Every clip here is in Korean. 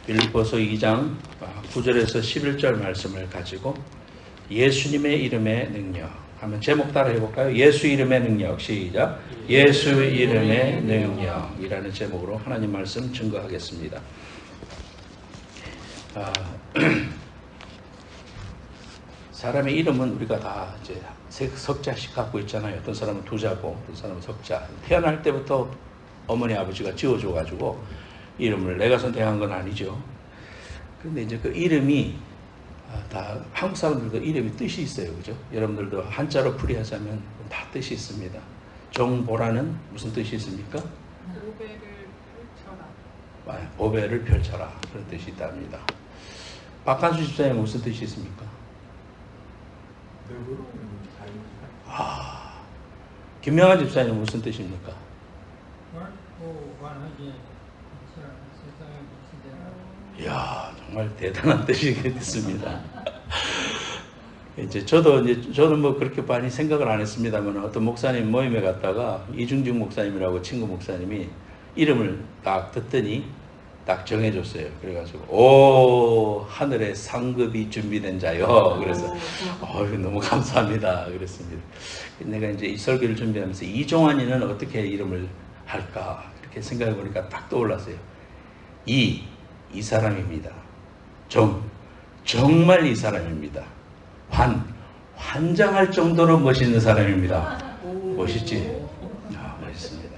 빌립보서 2장 9절에서 11절 말씀을 가지고 예수님의 이름의 능력 한번 제목 따라 해볼까요? 예수 이름의 능력. 시작. 예수 이름의 능력이라는 제목으로 하나님 말씀 증거하겠습니다. 사람의 이름은 우리가 다 이제 석자씩 갖고 있잖아요. 어떤 사람은 두자고, 어떤 사람은 석자. 태어날 때부터 어머니 아버지가 지어줘가지고 이름을 내가 선택한 건 아니죠. 그런데 이제 그 이름이 다 한국 사람들도 이름이 뜻이 있어요, 그죠? 여러분들도 한자로 풀이하자면 다 뜻이 있습니다. 정보라는 무슨 뜻이 있습니까? 보배를 펼쳐라. 보배를 펼쳐라. 그런 뜻이 있답니다. 박한수 집사님 무슨 뜻이 있습니까? 김명환 집사님 무슨 뜻입니까? 이야, 정말 대단한 뜻이겠습니다. 저는 뭐 그렇게 많이 생각을 안 했습니다만 어떤 목사님 모임에 갔다가 이중직 목사님이라고 친구 목사님이 이름을 딱 듣더니 딱 정해줬어요. 그래가지고 오 하늘에 상급이 준비된 자요. 그래서 너무 감사합니다. 그랬습니다. 내가 이제 이 설교를 준비하면서 이종환이는 어떻게 이름을 할까 이렇게 생각해 보니까 딱 떠올랐어요. 이 사람입니다. 정말 이 사람입니다. 환장할 정도로 멋있는 사람입니다. 멋있지? 멋있습니다.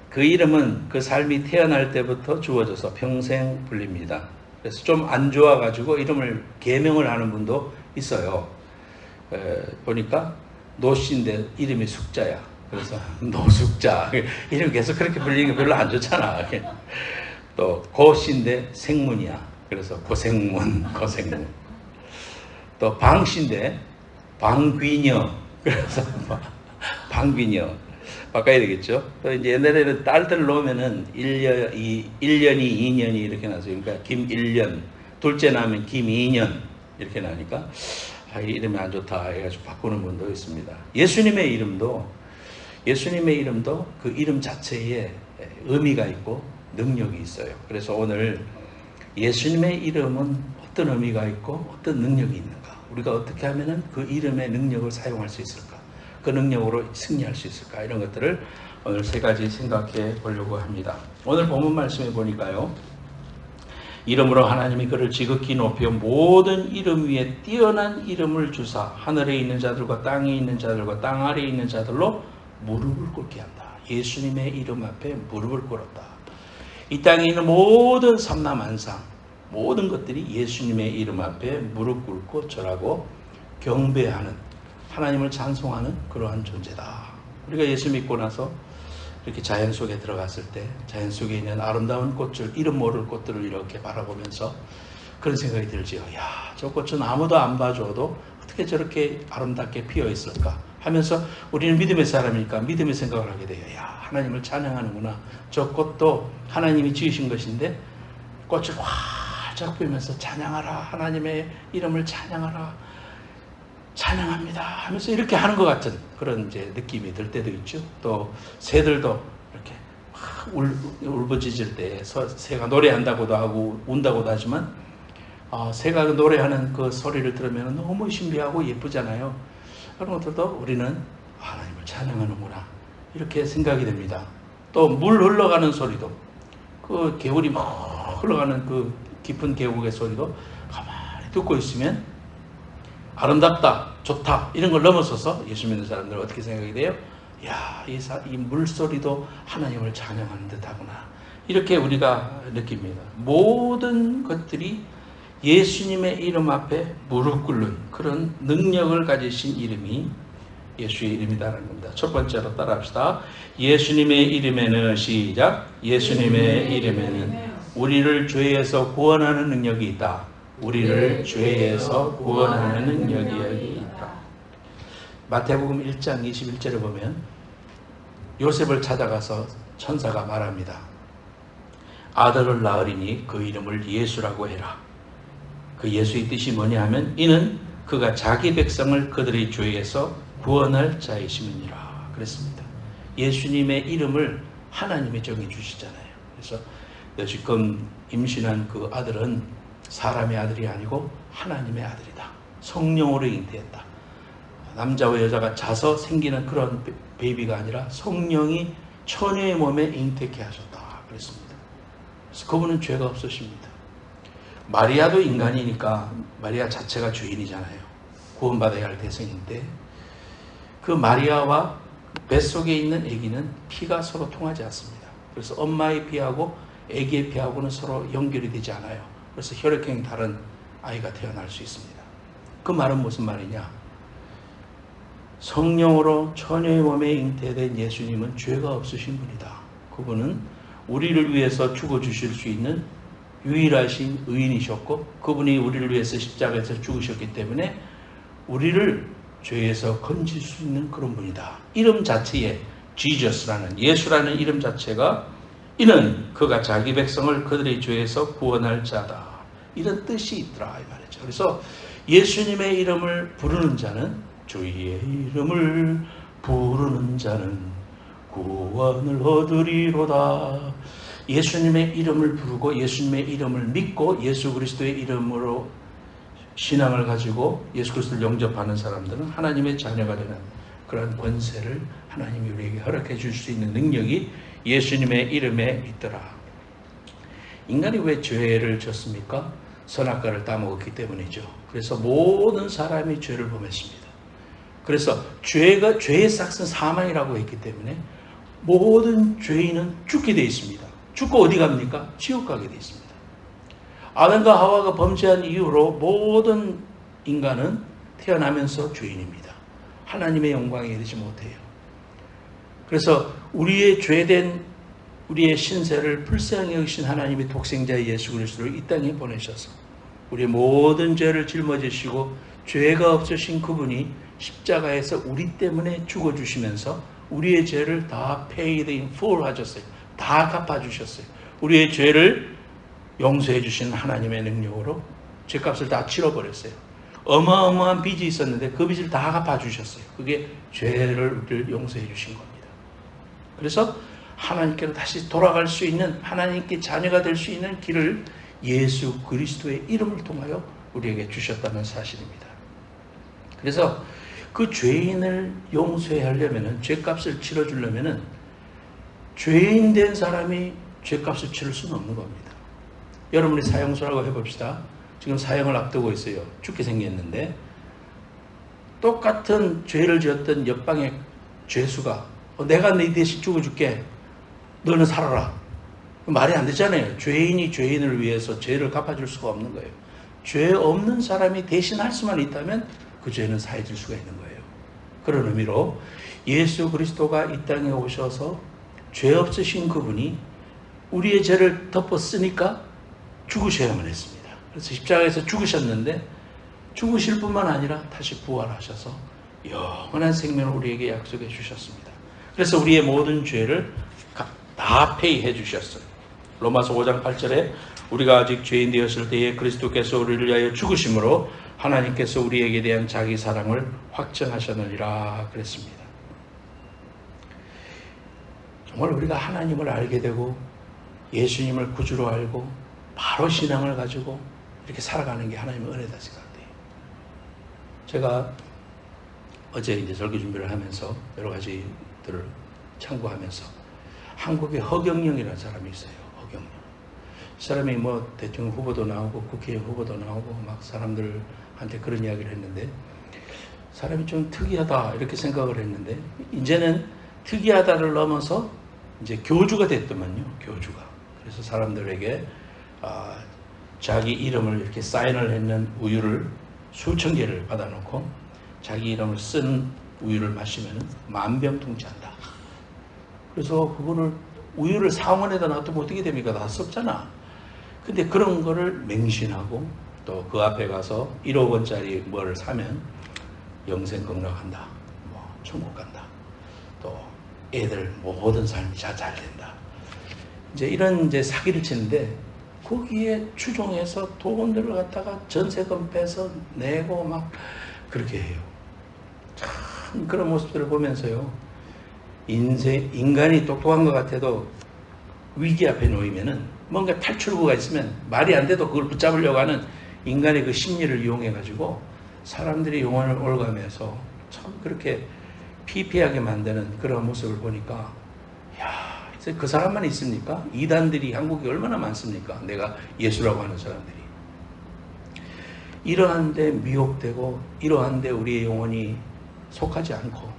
그 이름은 그 삶이 태어날 때부터 주어져서 평생 불립니다. 그래서 좀 안 좋아가지고 이름을 개명을 하는 분도 있어요. 보니까 노씨인데 이름이 숙자야. 그래서 노숙자. 이름 계속 그렇게 불리는 게 별로 안 좋잖아. 또 고씨인데 생문이야. 그래서 고생문. 또 방씨인데 방귀녀. 그래서 방귀녀. 바꿔야 되겠죠. 이제 옛날에는 딸들 놓으면은 1년이 2년이 이렇게 나서요. 그러니까 김1년, 둘째 나면 김2년 이렇게 나니까 이름이 안 좋다 해가지고 바꾸는 분도 있습니다. 예수님의 이름도 그 이름 자체에 의미가 있고 능력이 있어요. 그래서 오늘 예수님의 이름은 어떤 의미가 있고 어떤 능력이 있는가? 우리가 어떻게 하면은 그 이름의 능력을 사용할 수 있을까? 그 능력으로 승리할 수 있을까? 이런 것들을 오늘 세 가지 생각해 보려고 합니다. 오늘 본문 말씀에 보니까요. 이름으로 하나님이 그를 지극히 높여 모든 이름 위에 뛰어난 이름을 주사 하늘에 있는 자들과 땅에 있는 자들과 땅 아래에 있는 자들로 무릎을 꿇게 한다. 예수님의 이름 앞에 무릎을 꿇었다. 이 땅에 있는 모든 삼라만상 모든 것들이 예수님의 이름 앞에 무릎 꿇고 절하고 경배하는 하나님을 찬송하는 그러한 존재다. 우리가 예수 믿고 나서 이렇게 자연 속에 들어갔을 때 자연 속에 있는 아름다운 꽃을 이름 모를 꽃들을 이렇게 바라보면서 그런 생각이 들지요. 야, 저 꽃은 아무도 안 봐줘도 어떻게 저렇게 아름답게 피어 있을까 하면서 우리는 믿음의 사람이니까 믿음의 생각을 하게 돼요. 야, 하나님을 찬양하는구나. 저 꽃도 하나님이 지으신 것인데 꽃을 활짝 피우면서 찬양하라. 하나님의 이름을 찬양하라. 찬양합니다 하면서 이렇게 하는 것 같은 그런 이제 느낌이 들 때도 있죠. 또 새들도 이렇게 막 울부짖을 때 새가 노래한다고도 하고 운다고도 하지만 새가 노래하는 그 소리를 들으면 너무 신비하고 예쁘잖아요. 그런 것들도 우리는 하나님을 찬양하는구나 이렇게 생각이 됩니다. 또 물 흘러가는 소리도 그 개울이 막 흘러가는 그 깊은 계곡의 소리도 가만히 듣고 있으면 아름답다, 좋다 이런 걸 넘어서서 예수 믿는 사람들은 어떻게 생각이 돼요? 야, 이 물소리도 하나님을 찬양하는 듯하구나 이렇게 우리가 느낍니다. 모든 것들이 예수님의 이름 앞에 무릎 꿇는 그런 능력을 가지신 이름이 예수의 이름이다라는 겁니다. 첫 번째로 따라합시다. 예수님의 이름에는 시작. 예수님의 이름에는 우리를 죄에서 구원하는 능력이 있다. 우리를 죄에서 구원하는 능력이 있다. 마태복음 1장 21절에 보면 요셉을 찾아가서 천사가 말합니다. 아들을 낳으리니 그 이름을 예수라고 해라. 그 예수의 뜻이 뭐냐 하면 이는 그가 자기 백성을 그들의 죄에서 구원할 자이심이니라 그랬습니다. 예수님의 이름을 하나님이 정해 주시잖아요. 그래서 여지껏 임신한 그 아들은 사람의 아들이 아니고 하나님의 아들이다. 성령으로 잉태했다. 남자와 여자가 자서 생기는 그런 베이비가 아니라 성령이 처녀의 몸에 잉태케 하셨다 그랬습니다. 그래서 그분은 죄가 없으십니다. 마리아도 인간이니까 마리아 자체가 죄인이잖아요. 구원받아야 할 대상인데 그 마리아와 뱃속에 있는 아기는 피가 서로 통하지 않습니다. 그래서 엄마의 피하고 아기의 피하고는 서로 연결이 되지 않아요. 그래서 혈액형이 다른 아이가 태어날 수 있습니다. 그 말은 무슨 말이냐? 성령으로 처녀의 몸에 잉태된 예수님은 죄가 없으신 분이다. 그분은 우리를 위해서 죽어주실 수 있는 유일하신 의인이셨고 그분이 우리를 위해서 십자가에서 죽으셨기 때문에 우리를 죄에서 건질 수 있는 그런 분이다. 이름 자체에 지저스라는 예수라는 이름 자체가 이는 그가 자기 백성을 그들의 죄에서 구원할 자다. 이런 뜻이 있더라 이 말이죠. 그래서 예수님의 이름을 부르는 자는 주의 이름을 부르는 자는 구원을 얻으리로다. 예수님의 이름을 부르고 예수님의 이름을 믿고 예수 그리스도의 이름으로 신앙을 가지고 예수 그리스도를 영접하는 사람들은 하나님의 자녀가 되는 그런 권세를 하나님이 우리에게 허락해 줄 수 있는 능력이 예수님의 이름에 있더라. 인간이 왜 죄를 졌습니까? 선악과를 따먹었기 때문이죠. 그래서 모든 사람이 죄를 범했습니다. 그래서 죄의 싹은 사망이라고 했기 때문에 모든 죄인은 죽게 되어 있습니다. 죽고 어디 갑니까? 지옥 가게 되어 있습니다. 아담과 하와가 범죄한 이후로 모든 인간은 태어나면서 죄인입니다. 하나님의 영광에 이르지 못해요. 그래서 우리의 죄된 우리의 신세를 불쌍히 여기신 하나님의 독생자 예수 그리스도를 이 땅에 보내셔서 우리의 모든 죄를 짊어지시고 죄가 없으신 그분이 십자가에서 우리 때문에 죽어주시면서 우리의 죄를 다 paid in full 하셨어요. 다 갚아주셨어요. 우리의 죄를 용서해 주신 하나님의 능력으로 죄값을 다 치러버렸어요. 어마어마한 빚이 있었는데 그 빚을 다 갚아주셨어요. 그게 죄를 용서해 주신 겁니다. 그래서 하나님께로 다시 돌아갈 수 있는 하나님께 자녀가 될 수 있는 길을 예수 그리스도의 이름을 통하여 우리에게 주셨다는 사실입니다. 그래서 그 죄인을 용서해야 하려면 죄값을 치러주려면 죄인 된 사람이 죄값을 치를 수는 없는 겁니다. 여러분이 사형수라고 해봅시다. 지금 사형을 앞두고 있어요. 죽게 생겼는데 똑같은 죄를 지었던 옆방의 죄수가 내가 네 대신 죽어줄게. 너는 살아라. 말이 안 되잖아요. 죄인이 죄인을 위해서 죄를 갚아줄 수가 없는 거예요. 죄 없는 사람이 대신할 수만 있다면 그 죄는 사해질 수가 있는 거예요. 그런 의미로 예수 그리스도가 이 땅에 오셔서 죄 없으신 그분이 우리의 죄를 덮었으니까 죽으셔야만 했습니다. 그래서 십자가에서 죽으셨는데 죽으실 뿐만 아니라 다시 부활하셔서 영원한 생명을 우리에게 약속해 주셨습니다. 그래서 우리의 모든 죄를 다 페이해 주셨어요. 로마서 5장 8절에 우리가 아직 죄인 되었을 때에 그리스도께서 우리를 위하여 죽으심으로 하나님께서 우리에게 대한 자기 사랑을 확증하셨느니라 그랬습니다. 정말 우리가 하나님을 알게 되고 예수님을 구주로 알고 바로 신앙을 가지고 이렇게 살아가는 게 하나님의 은혜다 생각돼요. 제가 어제 이제 설교 준비를 하면서 여러 가지들을 참고하면서 한국에 허경영이라는 사람이 있어요. 허경영. 이 사람이 뭐 대통령 후보도 나오고 국회의원 후보도 나오고 막 사람들한테 그런 이야기를 했는데 사람이 좀 특이하다 이렇게 생각을 했는데 이제는 특이하다를 넘어서 이제 교주가 됐더만요. 교주가. 그래서 사람들에게 자기 이름을 이렇게 사인을 했는 우유를 수천 개를 받아놓고 자기 이름을 쓴 우유를 마시면 만병통치한다. 그래서 그거를 우유를 상온에다 놔두면 어떻게 됩니까? 다 썩잖아. 근데 그런 거를 맹신하고 또 그 앞에 가서 1억 원짜리 뭐를 사면 영생 극락한다. 뭐 천국 간다. 또 애들 모든 삶이 잘 된다. 이제 이런 이제 사기를 치는데 거기에 추종해서 돈들을 갖다가 전세금 빼서 내고 막 그렇게 해요. 참 그런 모습들을 보면서요. 인간이 똑똑한 것 같아도 위기 앞에 놓이면은 뭔가 탈출구가 있으면 말이 안 돼도 그걸 붙잡으려고 하는 인간의 그 심리를 이용해가지고 사람들이 영혼을 올가면서 참 그렇게 피폐하게 만드는 그런 모습을 보니까, 야, 그 사람만 있습니까? 이단들이 한국에 얼마나 많습니까? 내가 예수라고 하는 사람들이. 이러한데 미혹되고 이러한데 우리의 영혼이 속하지 않고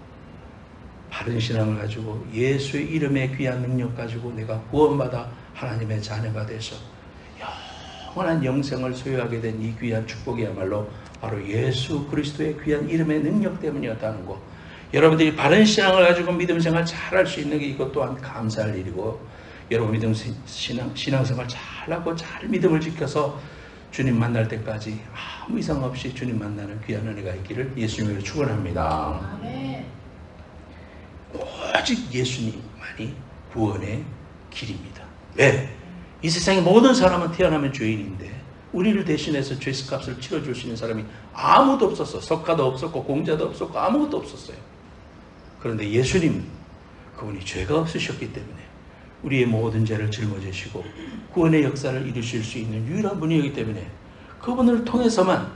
바른 신앙을 가지고 예수의 이름의 귀한 능력 가지고 내가 구원받아 하나님의 자녀가 돼서 영원한 영생을 소유하게 된 이 귀한 축복이야말로 바로 예수 그리스도의 귀한 이름의 능력 때문이었다는 거. 여러분들이 바른 신앙을 가지고 믿음 생활 잘할 수 있는 게 이것 또한 감사할 일이고, 여러분 믿음 신앙생활 잘하고 잘 믿음을 지켜서 주님 만날 때까지 아무 이상 없이 주님 만나는 귀한 은혜가 있기를 예수님으로 축원합니다. 아멘. 오직 예수님만이 구원의 길입니다. 왜? 이 세상의 모든 사람은 태어나면 죄인인데 우리를 대신해서 죄값을 치러줄 수 있는 사람이 아무도 없었어. 석가도 없었고 공자도 없었고 아무것도 없었어요. 그런데 예수님, 그분이 죄가 없으셨기 때문에 우리의 모든 죄를 짊어지시고 구원의 역사를 이루실 수 있는 유일한 분이기 때문에 그분을 통해서만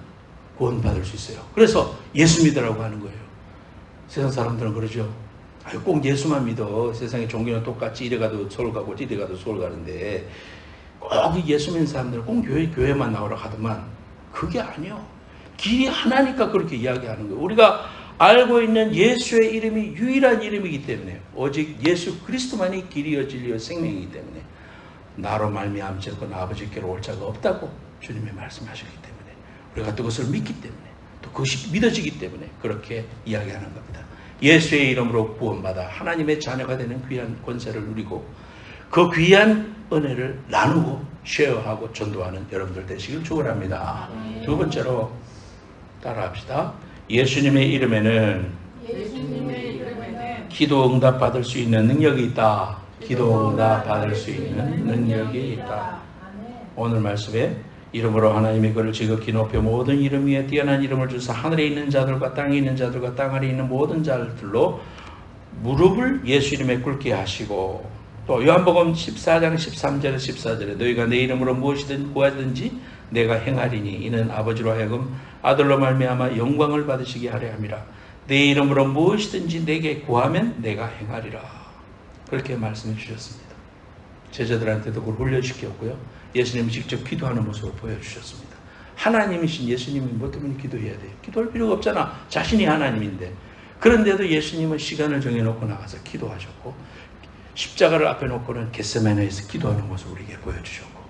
구원받을 수 있어요. 그래서 예수 믿으라고 하는 거예요. 세상 사람들은 그러죠. 아유, 꼭 예수만 믿어. 세상의 종교는 똑같이 이래 가도 서울 가고 이래 가도 서울 가는데 꼭 예수 믿는 사람들은 꼭 교회만 나오라 하더만 그게 아니요. 길이 하나니까 그렇게 이야기하는 거예요. 우리가 알고 있는 예수의 이름이 유일한 이름이기 때문에, 오직 예수 그리스도만이 길이요 진리요 생명이기 때문에 나로 말미암지 않고 아버지께로 올 자가 없다고 주님이 말씀하셨기 때문에, 우리가 또 그것을 믿기 때문에, 또 그것이 믿어지기 때문에 그렇게 이야기하는 겁니다. 예수의 이름으로 구원받아 하나님의 자녀가 되는 귀한 권세를 누리고 그 귀한 은혜를 나누고 쉐어하고 전도하는 여러분들 되시길 축원합니다. 두 번째로 따라합시다. 예수님의 이름에는 기도 응답 받을 수 있는 능력이 있다. 기도 응답 받을 수 있는 능력이 있다. 오늘 말씀에 이름으로 하나님의 그를 지극히 높여 모든 이름 위에 뛰어난 이름을 주사 하늘에 있는 자들과 땅에 있는 자들과 땅 아래 있는 모든 자들로 무릎을 예수 이름에 꿇게 하시고, 또 요한복음 14장 13절에 14절에 너희가 내 이름으로 무엇이든 구하든지 내가 행하리니 이는 아버지로 하여금 아들로 말미암아 영광을 받으시게 하려 함이라. 내 이름으로 무엇이든지 내게 구하면 내가 행하리라. 그렇게 말씀해 주셨습니다. 제자들한테도 그걸 훈련시켰고요. 예수님이 직접 기도하는 모습을 보여주셨습니다. 하나님이신 예수님이 뭐 때문에 기도해야 돼요? 기도할 필요가 없잖아. 자신이 하나님인데. 그런데도 예수님은 시간을 정해놓고 나가서 기도하셨고, 십자가를 앞에 놓고는 겟세마네에서 기도하는 모습을 우리에게 보여주셨고,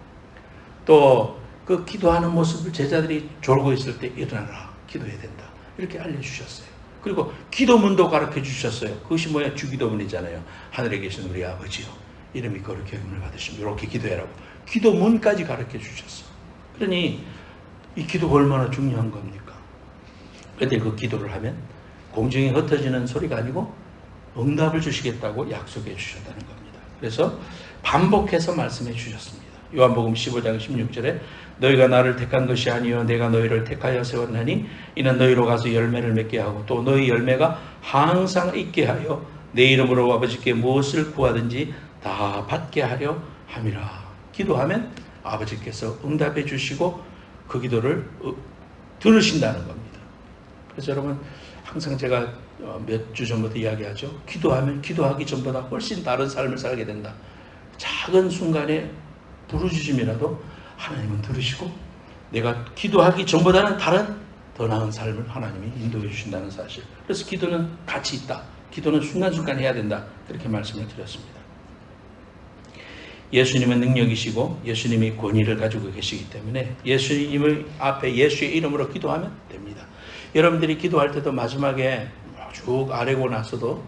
또 그 기도하는 모습을 제자들이 졸고 있을 때 일어나라, 기도해야 된다, 이렇게 알려주셨어요. 그리고 기도문도 가르쳐 주셨어요. 그것이 뭐야? 주기도문이잖아요. 하늘에 계신 우리 아버지요, 이름이 거룩히 여김을 받으시면 이렇게 기도해라고 기도문까지 가르쳐 주셨어. 그러니 이 기도가 얼마나 중요한 겁니까? 그런데 그 기도를 하면 공중에 흩어지는 소리가 아니고 응답을 주시겠다고 약속해 주셨다는 겁니다. 그래서 반복해서 말씀해 주셨습니다. 요한복음 15장 16절에 너희가 나를 택한 것이 아니요 내가 너희를 택하여 세웠나니 이는 너희로 가서 열매를 맺게 하고 또 너희 열매가 항상 있게 하여 내 이름으로 아버지께 무엇을 구하든지 다 받게 하려 함이라. 기도하면 아버지께서 응답해 주시고 그 기도를 들으신다는 겁니다. 그래서 여러분, 항상 제가 몇 주 전부터 이야기하죠. 기도하면 기도하기 전보다 훨씬 다른 삶을 살게 된다. 작은 순간에 부르짖음이라도 하나님은 들으시고 내가 기도하기 전보다는 다른 더 나은 삶을 하나님이 인도해 주신다는 사실. 그래서 기도는 가치 있다. 기도는 순간순간 해야 된다. 그렇게 말씀을 드렸습니다. 예수님은 능력이시고 예수님이 권위를 가지고 계시기 때문에 예수님의 앞에 예수의 이름으로 기도하면 됩니다. 여러분들이 기도할 때도 마지막에 쭉 아래고 나서도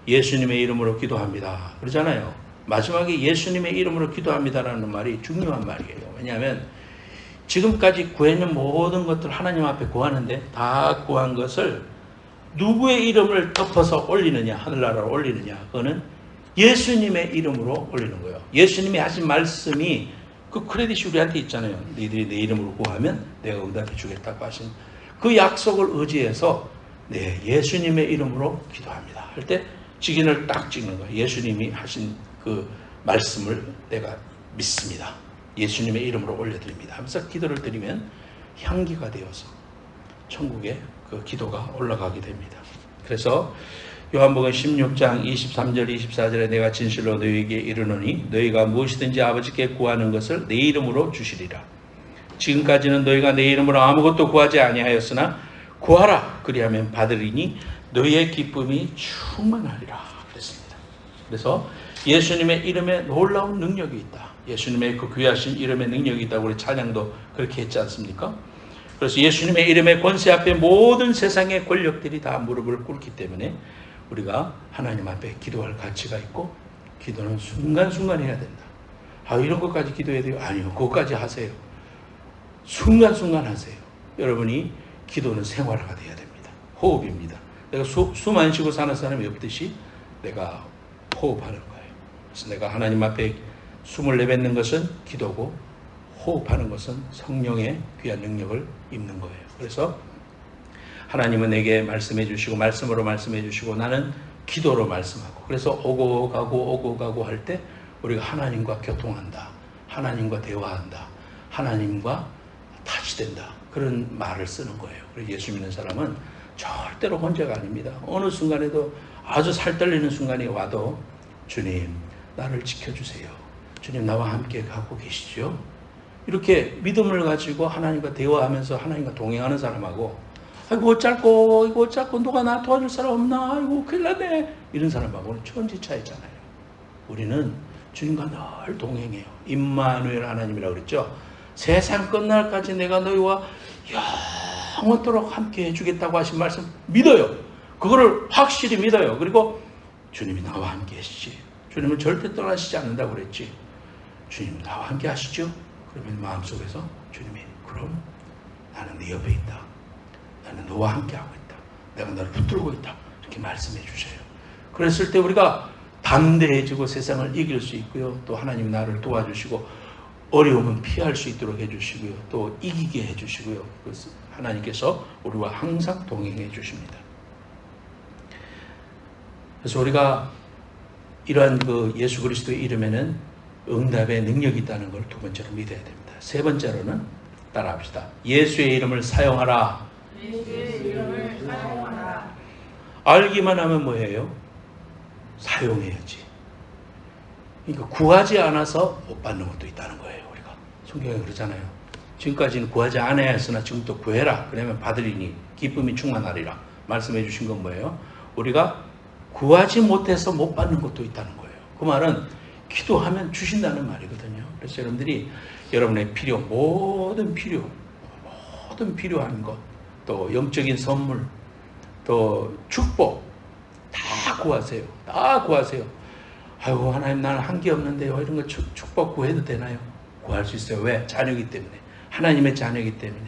예수님의 이름으로 기도합니다 그러잖아요. 마지막에 예수님의 이름으로 기도합니다라는 말이 중요한 말이에요. 왜냐하면 지금까지 구했는 모든 것들 하나님 앞에 구하는데 다 구한 것을 누구의 이름을 덮어서 올리느냐, 하늘나라로 올리느냐, 그거는 예수님의 이름으로 올리는 거예요. 예수님이 하신 말씀이 그 크레딧이 우리한테 있잖아요. 너희들이 내 이름으로 구하면 내가 응답해 주겠다고 하신 그 약속을 의지해서 네, 예수님의 이름으로 기도합니다 할 때 직인을 딱 찍는 거예요. 예수님이 하신 그 말씀을 내가 믿습니다. 예수님의 이름으로 올려드립니다 하면서 기도를 드리면 향기가 되어서 천국에 그 기도가 올라가게 됩니다. 그래서 요한복음 16장 23절 24절에 내가 진실로 너희에게 이르노니 너희가 무엇이든지 아버지께 구하는 것을 내 이름으로 주시리라. 지금까지는 너희가 내 이름으로 아무것도 구하지 아니하였으나 구하라 그리하면 받으리니 너희의 기쁨이 충만하리라 그랬습니다. 그래서 예수님의 이름에 놀라운 능력이 있다. 예수님의 그 귀하신 이름에 능력이 있다고 우리 찬양도 그렇게 했지 않습니까? 그래서 예수님의 이름의 권세 앞에 모든 세상의 권력들이 다 무릎을 꿇기 때문에 우리가 하나님 앞에 기도할 가치가 있고 기도는 순간순간 해야 된다. 이런 것까지 기도해야 돼요? 아니요. 그것까지 하세요. 순간순간 하세요. 여러분이 기도는 생활화가 돼야 됩니다. 호흡입니다. 내가 숨 안 쉬고 사는 사람이 없듯이 내가 호흡하는 거예요. 그래서 내가 하나님 앞에 숨을 내뱉는 것은 기도고 호흡하는 것은 성령의 귀한 능력을 입는 거예요. 그래서 하나님은 내게 말씀해 주시고 말씀으로 말씀해 주시고 나는 기도로 말씀하고 그래서 오고 가고 할 때 우리가 하나님과 교통한다. 하나님과 대화한다. 하나님과 타치된다. 그런 말을 쓰는 거예요. 그래서 예수 믿는 사람은 절대로 혼자가 아닙니다. 어느 순간에도 아주 살떨리는 순간이 와도 주님 나를 지켜주세요. 주님 나와 함께 가고 계시죠. 이렇게 믿음을 가지고 하나님과 대화하면서 하나님과 동행하는 사람하고 아이고 어쩌고 누가 나 도와줄 사람 없나 아이고 큰일 났네 이런 사람하고는 천지 차이잖아요. 우리는 주님과 늘 동행해요. 임마누엘 하나님이라고 그랬죠. 세상 끝날까지 내가 너희와 영원토록 함께 해주겠다고 하신 말씀 믿어요. 그거를 확실히 믿어요. 그리고 주님이 나와 함께 하시지. 주님은 절대 떠나시지 않는다고 그랬지. 주님 나와 함께 하시죠. 그러면 마음속에서 주님이 그럼 나는 네 옆에 있다. 나는 너와 함께하고 있다. 내가 너를 붙들고 있다. 이렇게 말씀해 주셔요. 그랬을 때 우리가 담대해지고 세상을 이길 수 있고요. 또 하나님이 나를 도와주시고 어려움은 피할 수 있도록 해주시고요. 또 이기게 해주시고요. 그래서 하나님께서 우리와 항상 동행해 주십니다. 그래서 우리가 이러한 그 예수 그리스도의 이름에는 응답의 능력이 있다는 걸 두 번째로 믿어야 됩니다. 세 번째로는 따라합시다. 예수의 이름을 사용하라. 예수의 이름을 사용하라. 알기만 하면 뭐예요? 사용해야지. 그러니까 구하지 않아서 못 받는 것도 있다는 거예요. 우리가 성경에 그러잖아요. 지금까지는 구하지 않아야 했으나 지금부터 구해라. 그러면 받으리니 기쁨이 충만하리라. 말씀해 주신 건 뭐예요? 우리가 구하지 못해서 못 받는 것도 있다는 거예요. 그 말은 기도하면 주신다는 말이거든요. 그래서 여러분들이 여러분의 모든 필요한 것, 또 영적인 선물, 또 축복 다 구하세요. 다 구하세요. 아이고 하나님 나는 한 게 없는데요. 이런 거 축복 구해도 되나요? 구할 수 있어요. 왜? 자녀이기 때문에. 하나님의 자녀이기 때문에.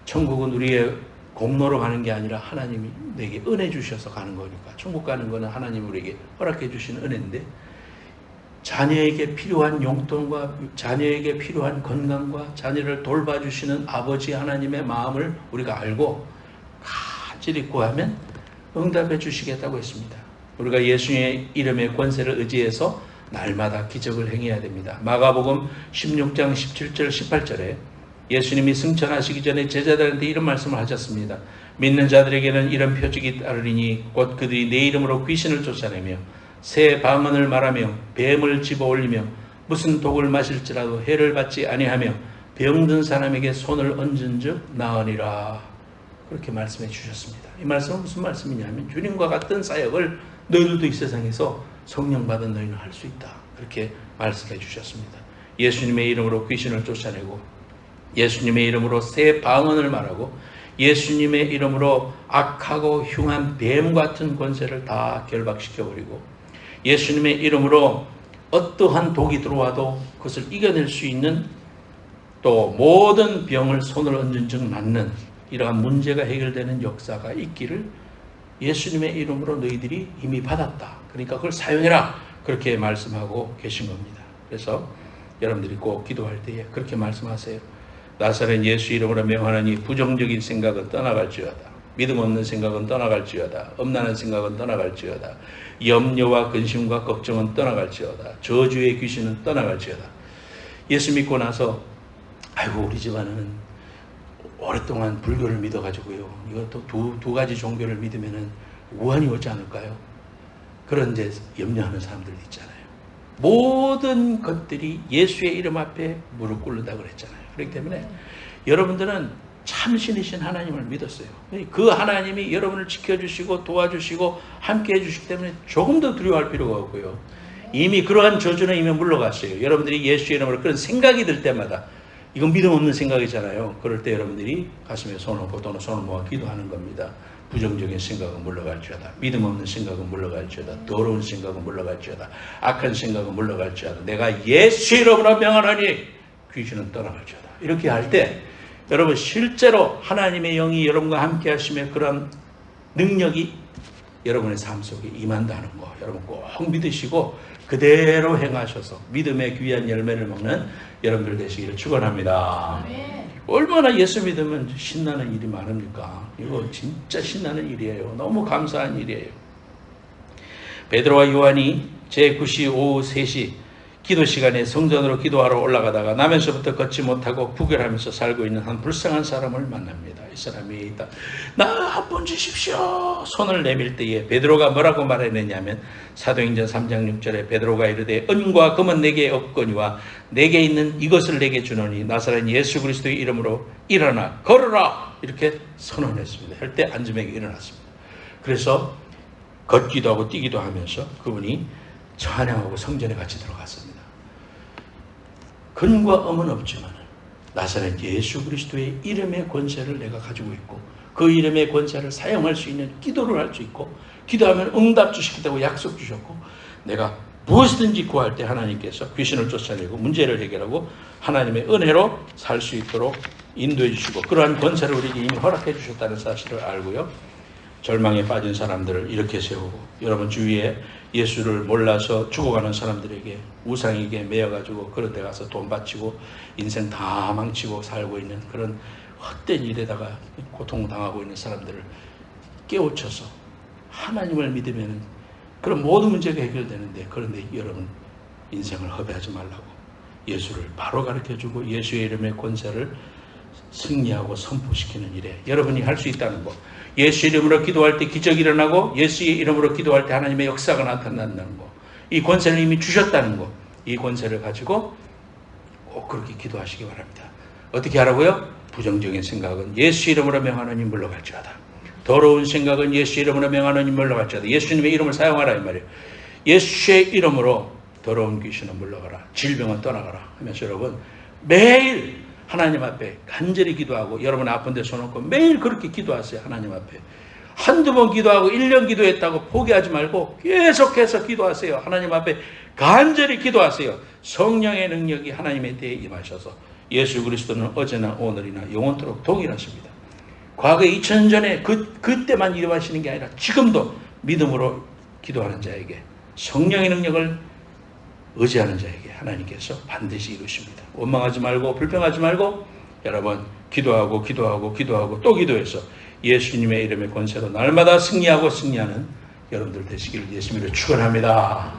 천국은 우리의 공로로 가는 게 아니라 하나님이 내게 은혜 주셔서 가는 거니까. 천국 가는 거는 하나님이 우리에게 허락해 주시는 은혜인데 자녀에게 필요한 용돈과 자녀에게 필요한 건강과 자녀를 돌봐주시는 아버지 하나님의 마음을 우리가 알고 간절히 구하면 응답해 주시겠다고 했습니다. 우리가 예수의 이름의 권세를 의지해서 날마다 기적을 행해야 됩니다. 마가복음 16장 17절 18절에 예수님이 승천하시기 전에 제자들한테 이런 말씀을 하셨습니다. 믿는 자들에게는 이런 표적이 따르리니 곧 그들이 내 이름으로 귀신을 쫓아내며 새 방언을 말하며 뱀을 집어올리며 무슨 독을 마실지라도 해를 받지 아니하며 병든 사람에게 손을 얹은 즉 나으니라. 그렇게 말씀해 주셨습니다. 이 말씀은 무슨 말씀이냐면 주님과 같은 사역을 너희들도 이 세상에서 성령 받은 너희는 할 수 있다. 그렇게 말씀해 주셨습니다. 예수님의 이름으로 귀신을 쫓아내고 예수님의 이름으로 새 방언을 말하고 예수님의 이름으로 악하고 흉한 뱀 같은 권세를 다 결박시켜버리고 예수님의 이름으로 어떠한 독이 들어와도 그것을 이겨낼 수 있는 또 모든 병을 손을 얹은 즉 낫는 이러한 문제가 해결되는 역사가 있기를 예수님의 이름으로 너희들이 이미 받았다. 그러니까 그걸 사용해라. 그렇게 말씀하고 계신 겁니다. 그래서 여러분들이 꼭 기도할 때에 그렇게 말씀하세요. 나사렛 예수 이름으로 명하노니 부정적인 생각은 떠나갈지어다. 믿음 없는 생각은 떠나갈지어다. 엄난한 생각은 떠나갈지어다. 염려와 근심과 걱정은 떠나갈지어다. 저주의 귀신은 떠나갈지어다. 예수 믿고 나서 아이고 우리 집안은 오랫동안 불교를 믿어가지고요. 이것도 두 가지 종교를 믿으면은 우환이 오지 않을까요? 그런 이제 염려하는 사람들 있잖아요. 모든 것들이 예수의 이름 앞에 무릎 꿇는다 그랬잖아요. 그렇기 때문에 여러분들은 참신이신 하나님을 믿었어요. 그 하나님이 여러분을 지켜주시고 도와주시고 함께 해주시기 때문에 조금 더 두려워할 필요가 없고요. 이미 그러한 저주는 이미 물러갔어요. 여러분들이 예수의 이름으로 그런 생각이 들 때마다 이건 믿음 없는 생각이잖아요. 그럴 때 여러분들이 가슴에 손을 얹고 또는 손을 모아 기도하는 겁니다. 부정적인 생각은 물러갈지어다. 믿음 없는 생각은 물러갈지어다. 더러운 생각은 물러갈지어다. 악한 생각은 물러갈지어다. 내가 예수 이름으로 명하노니 귀신은 떠나갈지어다. 이렇게 할 때 여러분 실제로 하나님의 영이 여러분과 함께 하시며 그런 능력이 여러분의 삶 속에 임한다는 거 여러분 꼭 믿으시고 그대로 행하셔서 믿음의 귀한 열매를 먹는 여러분들 되시기를 축원합니다. 얼마나 예수 믿으면 신나는 일이 많습니까? 이거 진짜 신나는 일이에요. 너무 감사한 일이에요. 베드로와 요한이 제9시 오후 3시 기도 시간에 성전으로 기도하러 올라가다가 남에서부터 걷지 못하고 구걸하면서 살고 있는 한 불쌍한 사람을 만납니다. 이 사람이 있다. 나 한 번 주십시오. 손을 내밀 때에 베드로가 뭐라고 말했느냐면 사도행전 3장 6절에 베드로가 이르되 은과 금은 내게 없거니와 내게 있는 이것을 내게 주노니 나사렛 예수 그리스도의 이름으로 일어나 걸어라 이렇게 선언했습니다. 할 때 안전하게 일어났습니다. 그래서 걷기도 하고 뛰기도 하면서 그분이 찬양하고 성전에 같이 들어갔습니다. 근과 음은 없지만 나사렛 예수 그리스도의 이름의 권세를 내가 가지고 있고 그 이름의 권세를 사용할 수 있는 기도를 할 수 있고 기도하면 응답 주시겠다고 약속 주셨고 내가 무엇이든지 구할 때 하나님께서 귀신을 쫓아내고 문제를 해결하고 하나님의 은혜로 살 수 있도록 인도해 주시고 그러한 권세를 우리에게 이미 허락해 주셨다는 사실을 알고요. 절망에 빠진 사람들을 이렇게 세우고 여러분 주위에 예수를 몰라서 죽어가는 사람들에게 우상에게 매여가지고 그런 데 가서 돈 바치고 인생 다 망치고 살고 있는 그런 헛된 일에다가 고통당하고 있는 사람들을 깨우쳐서 하나님을 믿으면 그런 모든 문제가 해결되는데 그런데 여러분 인생을 허비하지 말라고 예수를 바로 가르쳐주고 예수의 이름의 권세를 승리하고 선포시키는 일에 여러분이 할 수 있다는 거. 예수 이름으로 기도할 때 기적이 일어나고 예수의 이름으로 기도할 때 하나님의 역사가 나타난다는 거. 이 권세를 이미 주셨다는 거. 이 권세를 가지고 꼭 그렇게 기도하시기 바랍니다. 어떻게 하라고요? 부정적인 생각은 예수 이름으로 명하노니 물러갈지어다. 더러운 생각은 예수 이름으로 명하노니 물러갈지어다. 예수님의 이름을 사용하라 이 말이에요. 예수의 이름으로 더러운 귀신은 물러가라. 질병은 떠나가라 하면서 여러분 매일 하나님 앞에 간절히 기도하고 여러분 아픈 데 손 얹고 매일 그렇게 기도하세요. 하나님 앞에 한두 번 기도하고 1년 기도했다고 포기하지 말고 계속해서 기도하세요. 하나님 앞에 간절히 기도하세요. 성령의 능력이 하나님에 대해 임하셔서 예수 그리스도는 어제나 오늘이나 영원토록 동일하십니다. 과거 2000년 전에 그때만 일하시는 게 아니라 지금도 믿음으로 기도하는 자에게 성령의 능력을 의지하는 자에게 하나님께서 반드시 이루십니다. 원망하지 말고 불평하지 말고 여러분 기도하고 또 기도해서 예수님의 이름의 권세로 날마다 승리하고 승리하는 여러분들 되시기를 예수님으로 축원합니다.